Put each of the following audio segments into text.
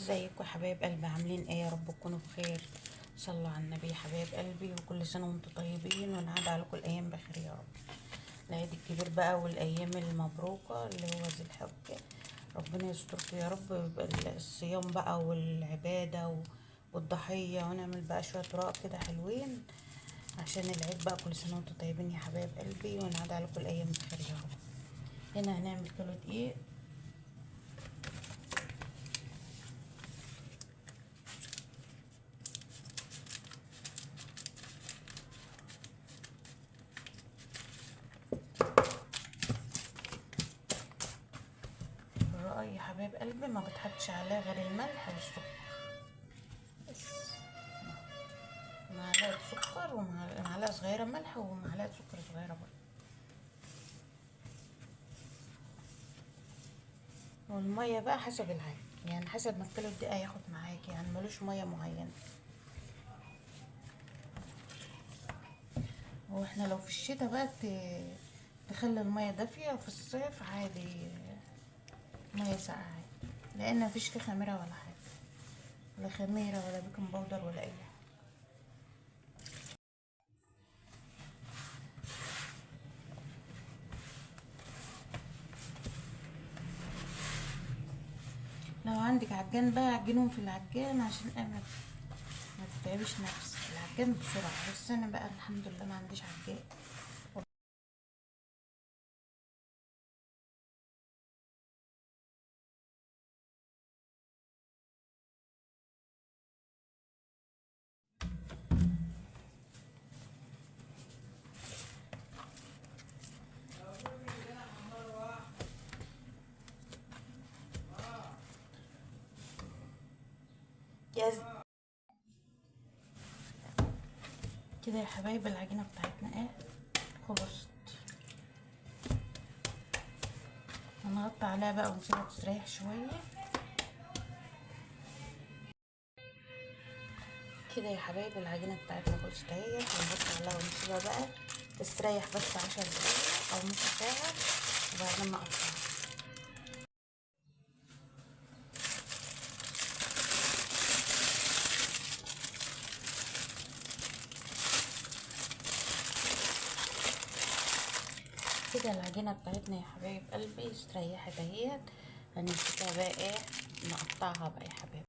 ازيكم يا حبايب قلبي؟ عاملين ايه؟ يا رب تكونوا بخير. صلوا على النبي يا حبايب قلبي، وكل سنه وانتم طيبين، ونعاد عليكم الايام بخير يا رب. العيد الكبير بقى والايام المبروكه اللي هو ذي الحجه، ربنا يستركم يا رب. يبقى الصيام بقى والعباده والضحيه، ونعمل بقى شويه رقاق كده حلوين عشان العيد بقى. كل سنه وانتم طيبين يا حبايب قلبي، ونعاد عليكم الايام بخير يا رب. هنا هنعمل كيلو دقيق، الرقاق يا حبايب قلبي ما بتحطش عليه غير الملح والسكر بس. معلقة سكر ومعلقة صغيرة ملح ومعلقة سكر صغيرة برضه. والمية بقى حسب العين، يعني حسب ما الكيلو الدقيق ياخد معاكي، يعني ملوش مية معينة. واحنا لو في الشتا بقى تخلي المية دافية، في الصيف عادي مية ساقعة عادي، لان مفيش فيه خميرة ولا حاجة، ولا خميرة ولا بيكنج باودر ولا اي حاجة. لو عندك عجان بقى عجنهم في العجان عشان ما تتعبش نفسك العجان بسرعة، بس انا بقى الحمد لله ما عنديش عجان. يا كده يا حبايبي العجينة بتاعتنا ايه، خلصت. هنغطي عليها بقى ونسيبها تستريح شوية كده يا حبايبي. العجينة بتاعتنا خلصت اهي، هنغطي عليها ونسيبها بقى تستريح بس 10 دقايق او نص ساعة، وبعدين نقطعها. كده العجينة بتاعتنا يا حبايب قلبي استريحت اهيت، هنمسكها بقى ايه، نقطعها بقى يا حبايبي.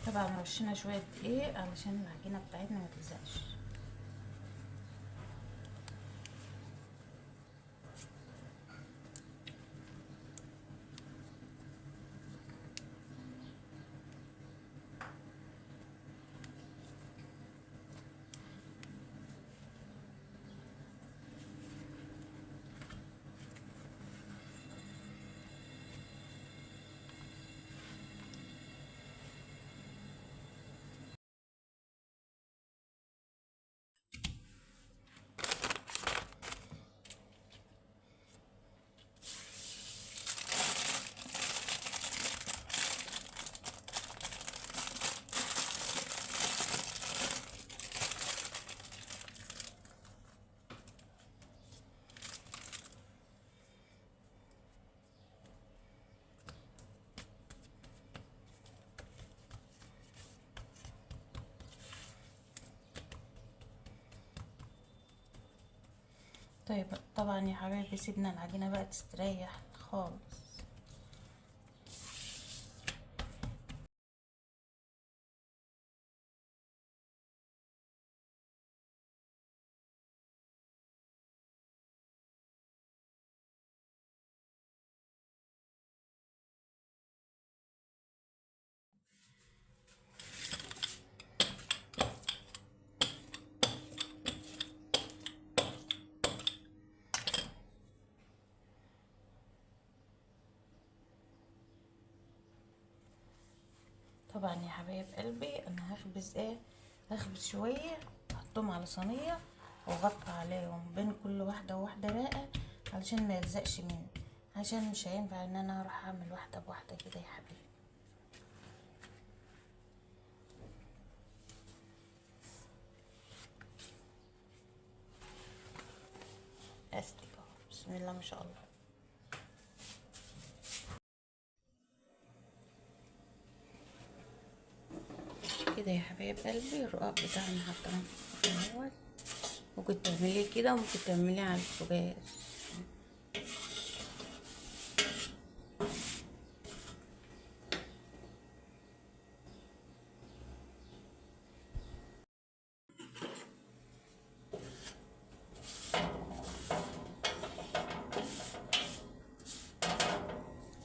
طبعا رشينا شوية دقيق علشان العجينة بتاعتنا ما تلزقش. طيب طبعا يا حبايبي سيبنا العجينة بقى تستريح خالص. طبعا يا حبايب قلبي انا هخبز ايه، هخبز شويه احطهم على صينيه واغطي عليهم بين كل واحده وواحده راقه علشان ما يلزقش مني، عشان مش هينفع ان انا اروح اعمل واحده بواحده كده يا حبيبي. استك اهو، بسم الله ما شاء الله. كده يا حبايب قلبي الرقاق بتاعنا حطيناه اهوت. ممكن تعمليه كده وممكن تعمليه على البوتاجاز.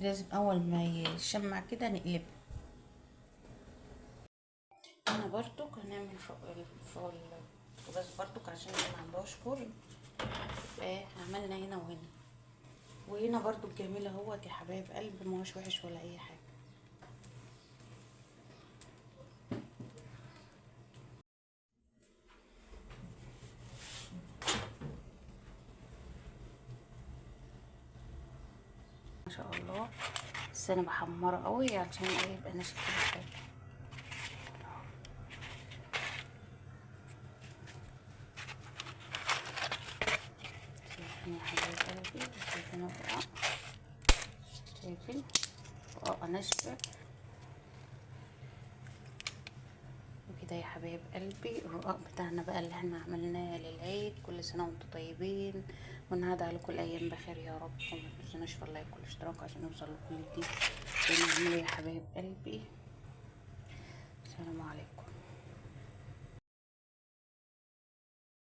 لازم اول ما يشمع كده نقلبه. انا برضو هنعمل فوق البوتاجاز برضو عشان ما عندهاش فرن. ايه عملنا هنا وهنا، وهنا برضو الجميل اهوت يا حبايب قلبي، ما هوش وحش ولا اي حاجه. ما شاء الله. بس انا بحمره قوي عشان ايه يبقى ناشف كده شويه. شايفين يا حبايب قلبي، شايفين الرقاق، شايفين الرقاقه ناشفه وكده يا حبايب قلبي. الرقاق بتاعنا بقى اللي احنا عملناه للعيد، كل سنه وانتم طيبين ونعاد عليكم الايام بخير يا رب. وما تنسوناش في اللايك والاشتراك عشان يوصل لكل جديد. ونعمله يا حبايب قلبي. السلام عليكم.